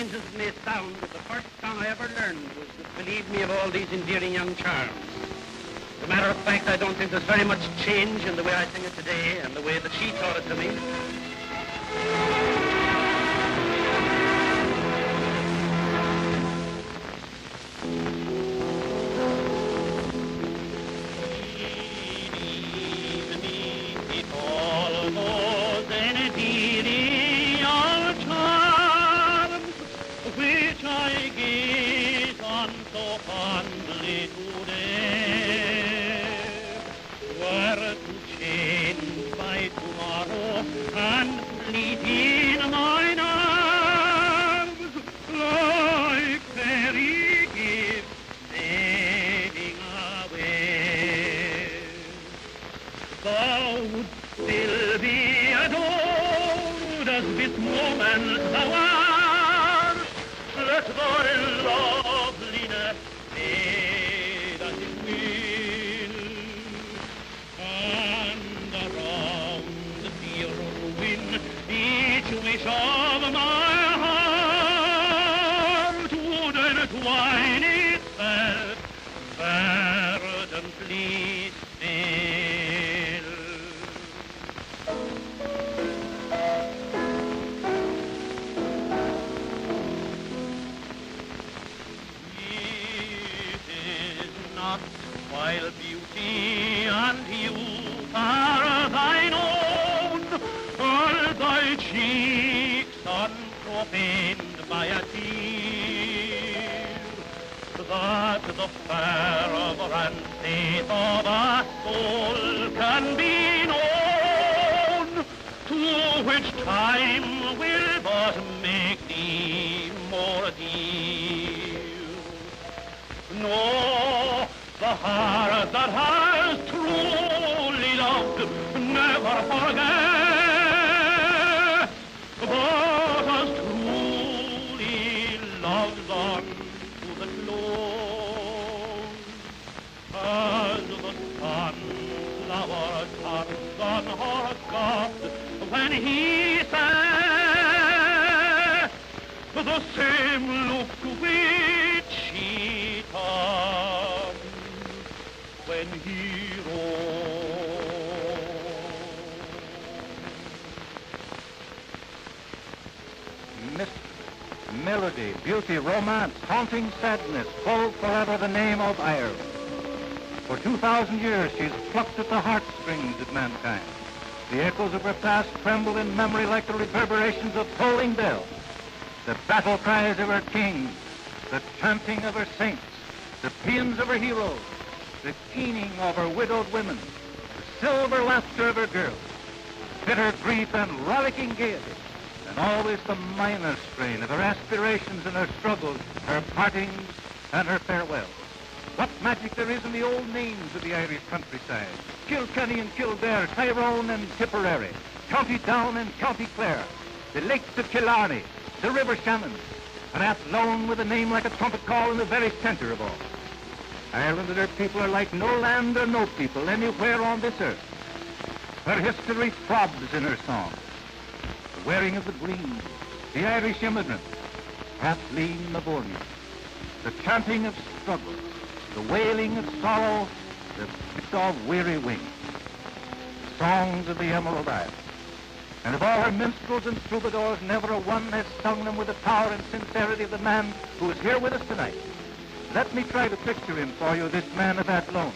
strange as it may sound, but the first song I ever learned was Believe Me of All These Endearing Young Charms. As a matter of fact, I don't think there's very much change in the way I sing it today and the way that she taught it to me. Melody, beauty, romance, haunting sadness, hold forever the name of Ireland. For 2,000 years she's plucked at the heartstrings of mankind. The echoes of her past tremble in memory like the reverberations of tolling bells. The battle cries of her kings, the chanting of her saints, the paeans of her heroes, the keening of her widowed women, the silver laughter of her girls, bitter grief and rollicking gaiety, and always the minor strain of her aspirations and her struggles, her partings and her farewells. What magic there is in the old names of the Irish countryside. Kilkenny and Kildare, Tyrone and Tipperary, County Down and County Clare, the lakes of Killarney, the river Shannon, and Athlone with a name like a trumpet call in the very center of all. Ireland and her people are like no land or no people anywhere on this earth. Her history throbs in her song. The wearing of the green, the Irish immigrant, Kathleen Mavorny, the chanting of struggle, the wailing of sorrow, the beat of weary wings, the songs of the Emerald Isle. And of all her minstrels and troubadours, never a one has sung them with the power and sincerity of the man who is here with us tonight. Let me try to picture him for you, this man of Athlone.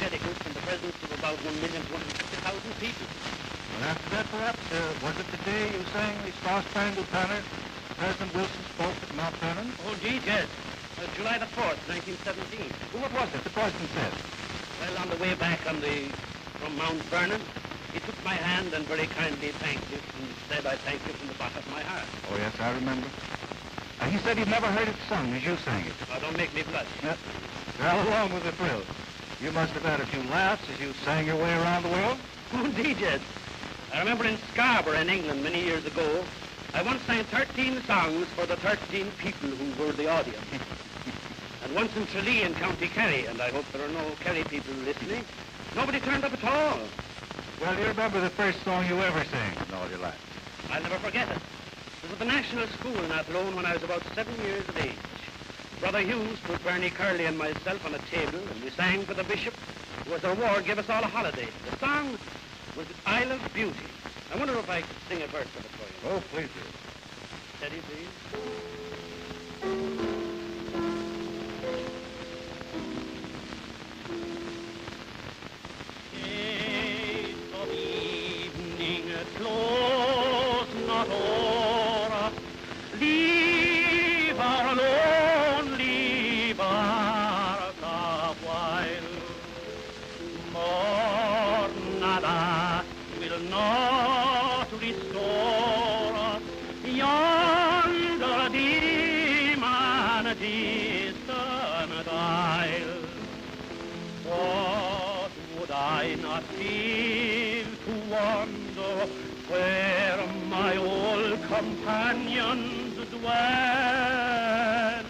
dedicants in the presence of about 1,250,000 people. Well, after that, perhaps, was it the day you sang the Star-Spangled Banner? President Wilson spoke at Mount Vernon? Oh, indeed, yes. July the 4th, 1917. Well, what was it the President said? Well, on the way back from Mount Vernon, he took my hand and very kindly thanked it and said, I thank you from the bottom of my heart. Oh, yes, I remember. He said he'd never heard it sung as you sang it. Now, don't make me blush. Well, along with the thrill. You must have had a few laughs as you sang your way around the world. Oh, indeed, yes. I remember in Scarborough in England many years ago, I once sang 13 songs for the 13 people who were the audience. And once in Tralee in County Kerry, and I hope there are no Kerry people listening, nobody turned up at all. Well, do you remember the first song you ever sang in all your life? I'll never forget it. It was at the National School in Athlone when I was about 7 years of age. Brother Hughes put Bernie Curley and myself on a table, and we sang for the bishop, who as a reward gave us all a holiday. The song was Isle of Beauty. I wonder if I could sing a verse of it for you. Oh, please do. Steady, please. Shades of evening close not o'er us. Leave our lonely bark a while. Mornada will not restore us yonder dim and distant isle. What would I not give to wander where my old companions dwell?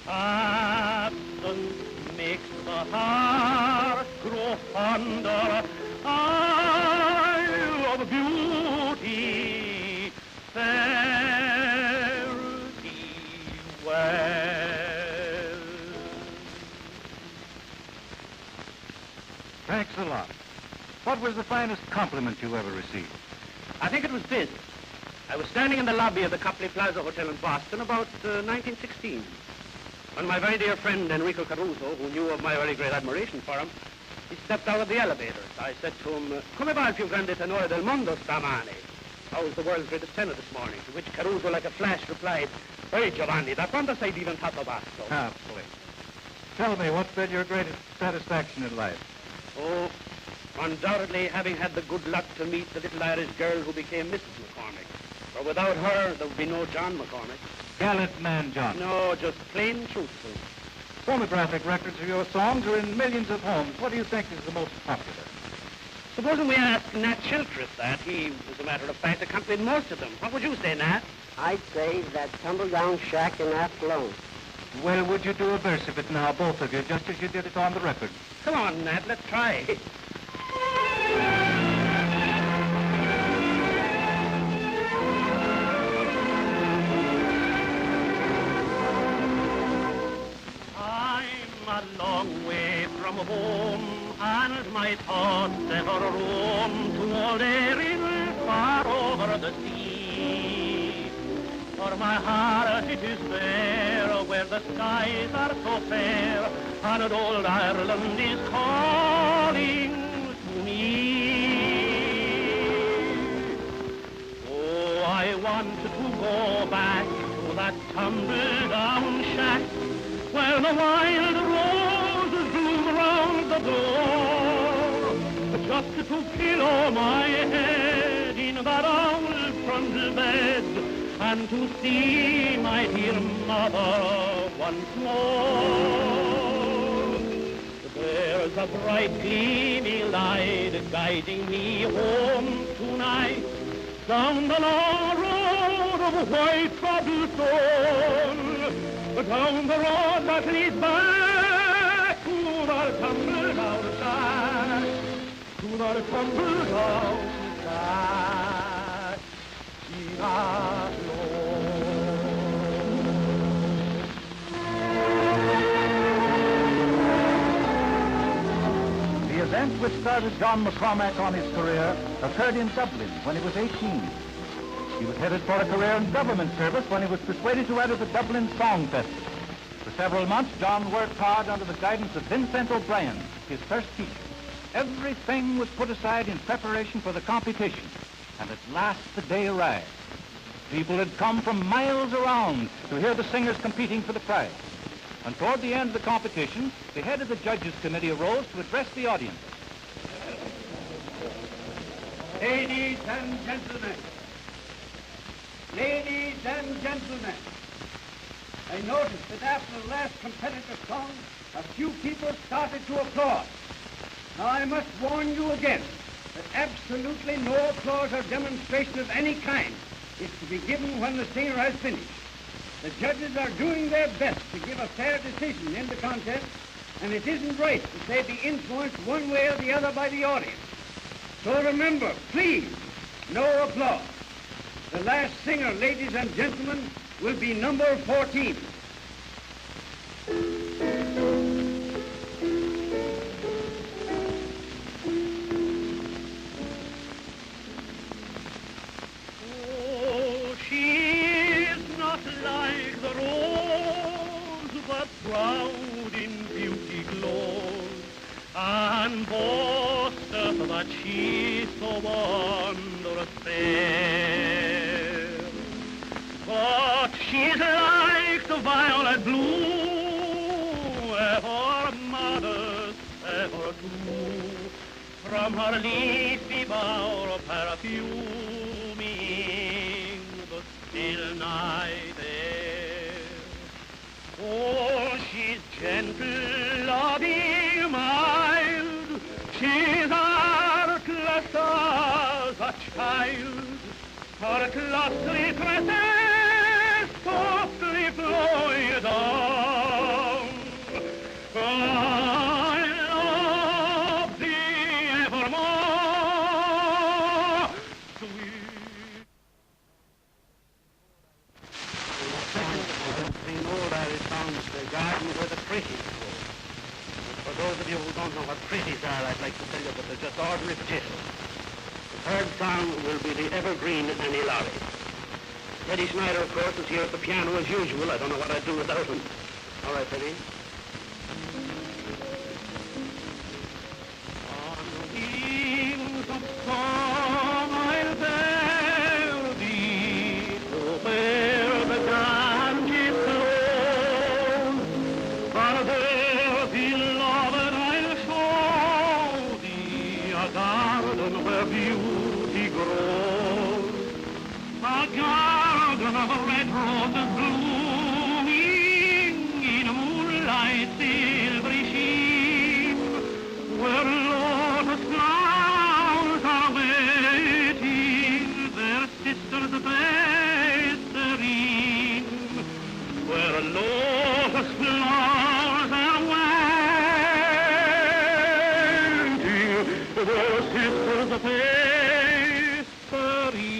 Absence makes the heart grow fonder. Isle of beauty, fare thee well. Thanks a lot. What was the finest compliment you ever received? I think it was this. I was standing in the lobby of the Copley Plaza Hotel in Boston about 1916, when my very dear friend Enrico Caruso, who knew of my very great admiration for him, he stepped out of the elevator. I said to him, Come va il più grande tenore del mondo stamane? How was the world's greatest tenor this morning? To which Caruso, like a flash, replied, Hey, Giovanni, da quando sei diventato basso? Ah, please. Tell me, what's been your greatest satisfaction in life? Oh, undoubtedly having had the good luck to meet the little Irish girl who became Mrs. McCormack. For without her, there would be no John McCormack. Gallant man, John. No, just plain truthful. Phonographic records of your songs are in millions of homes. What do you think is the most popular? Supposing we ask Nat Chiltress that, he, as a matter of fact, accompanied most of them. What would you say, Nat? I'd say that tumble-down shack in Athlone. Well, would you do a verse of it now, both of you, just as you did it on the record? Come on, Nat, let's try. I'm a long way from home, and my thoughts ever roam to old Erin far over the sea. For my heart it is there, where the skies are so fair, and old Ireland is calling to me. Oh, I want to go back to that tumble-down shack, where the wild roses bloom round the door, just to pillow my head in that old front bed, and to see my dear mother once more. There's a bright gleaming light guiding me home tonight, down the long road of white cobblestone, down the road that leads back to the tumble-down shack, to the tumble-down shack in Athlone. The event which started John McCormack on his career occurred in Dublin when he was 18. He was headed for a career in government service when he was persuaded to enter the Dublin Song Festival. For several months, John worked hard under the guidance of Vincent O'Brien, his first teacher. Everything was put aside in preparation for the competition, and at last the day arrived. People had come from miles around to hear the singers competing for the prize. And toward the end of the competition, the head of the judges committee arose to address the audience. Ladies and gentlemen, I noticed that after the last competitive song, a few people started to applaud. Now I must warn you again that absolutely no applause or demonstration of any kind is to be given when the singer has finished. The judges are doing their best to give a fair decision in the contest, and it isn't right that they be influenced one way or the other by the audience. So remember, please, no applause. The last singer, ladies and gentlemen, will be number 14. Oh, she's not like the rose, but proud in beauty glows, and boasteth that she's so wondrous fair. But she's like the violet blue, ever modest, ever true, from her leafy bower perfuming the still night air. Oh, she's gentle, loving, mild, she's artless as a child, her costly tresses softly flow down. I love thee evermore, sweet. Sing old Irish songs, the garden where the pretties grow. For those of you who don't know what pretties are, I'd like to tell you that they're just ordinary potatoes. The third song will be the evergreen Annie Laurie. Eddie Schneider, of course, is here at the piano as usual. I don't know what I'd do without him. All right, Eddie. On the wings of song I'll bear thee to where the Ganges flows. For there, beloved, I'll show thee a garden where beauty grows. A garden of red roses blooming in moonlight silvery sheen, where lotus flowers are waiting, their sisters best serene, where lotus flowers are waiting, their sisters best serene.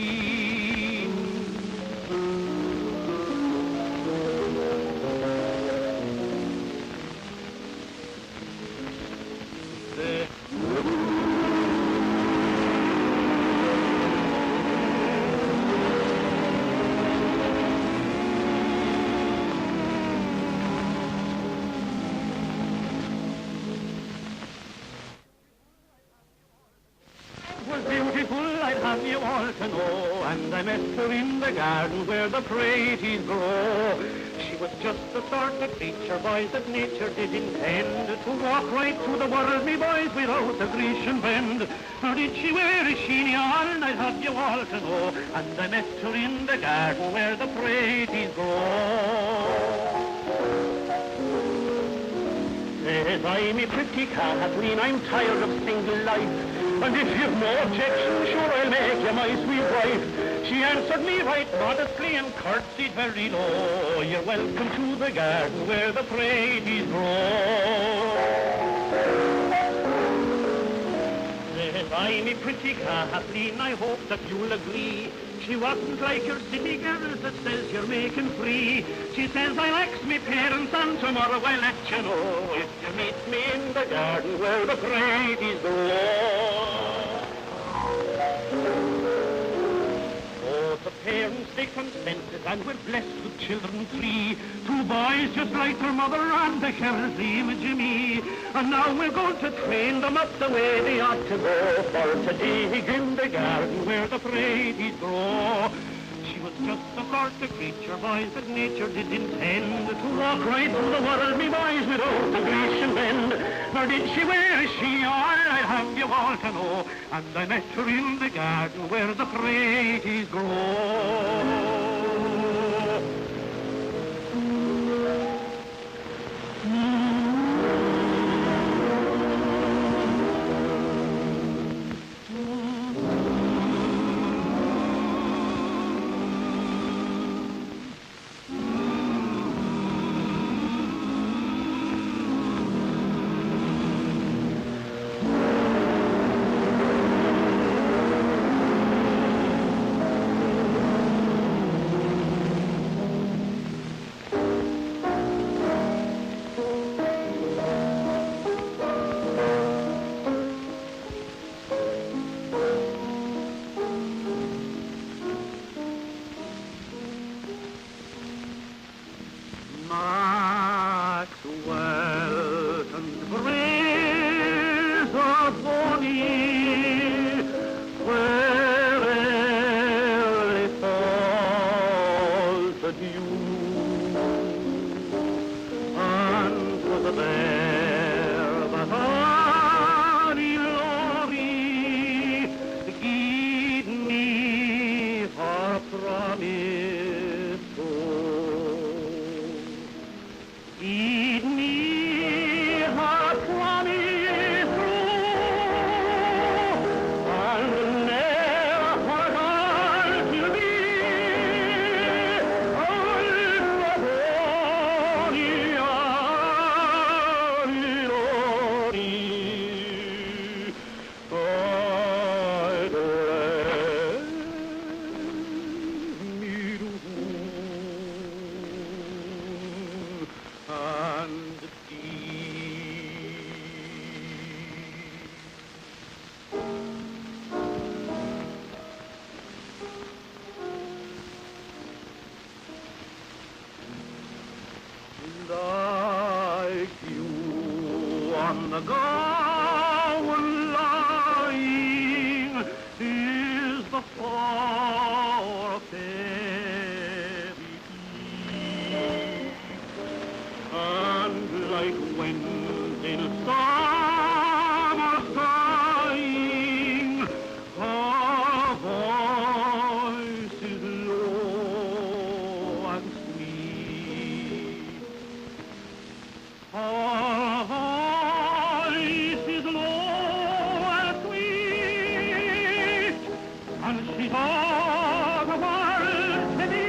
Was beautiful, I'd have you all to know, and I met her in the garden where the praties grow. She was just the sort of creature, boys, that nature did intend to walk right through the world, me boys, without a Grecian bend. Nor did she wear a sheeny on, I'd have you all to know, and I met her in the garden where the praties grow. Says I, me pretty Kathleen, I'm tired of single life, and if you've no objection, sure I'll make you my sweet wife. She answered me right modestly and curtsied very low. You're welcome to the garden where the praties grow. Says I, me pretty Kathleen, I hope that you'll agree. She wasn't like your city girls that says you're making free. She says I'll ask me parents and tomorrow I'll let you know if you meet me in the garden where the praties grow. Oh, the parents, they consented, and we're blessed with children 3. 2 boys just like their mother, and the sheriff's the image of me. And now we're going to train them up the way they ought to go, for to dig in the garden where the praties grow. She was just the sort of creature, boys, that nature did intend to walk right through the world, me boys, without a Grecian bend. Nor did she wear she all, I'd have you all to know. And I met her in the garden where the praties grow. Like you on the gowan lying is the far fairy peak, and like winds in summer sighing, her voice is low and sweet. Her voice is low and sweet, and she's all the world to me.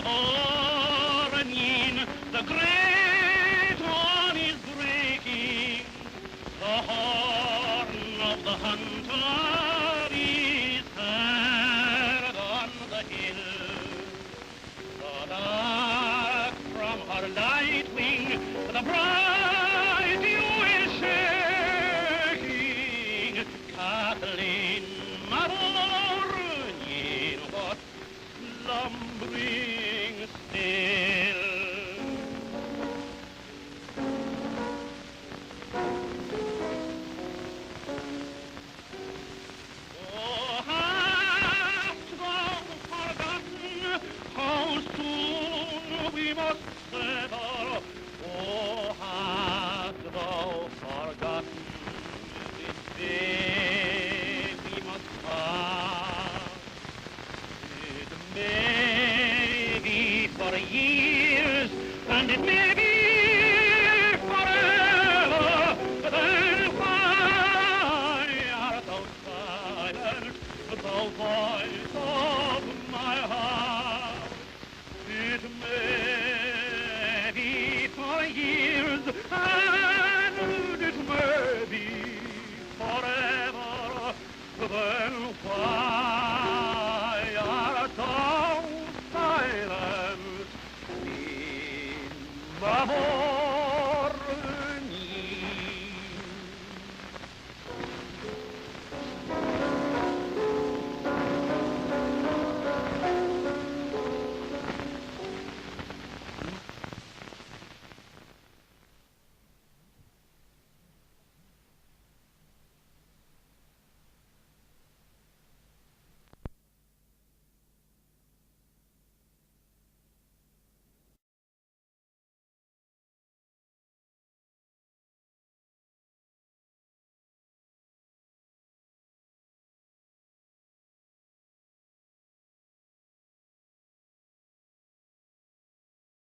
All Dragonia, the great one is breaking, the horn of the hunter is heard on the hill. The dark from her light wing, the bright dew is shaking. Kathleen, my morning, what slumbering still.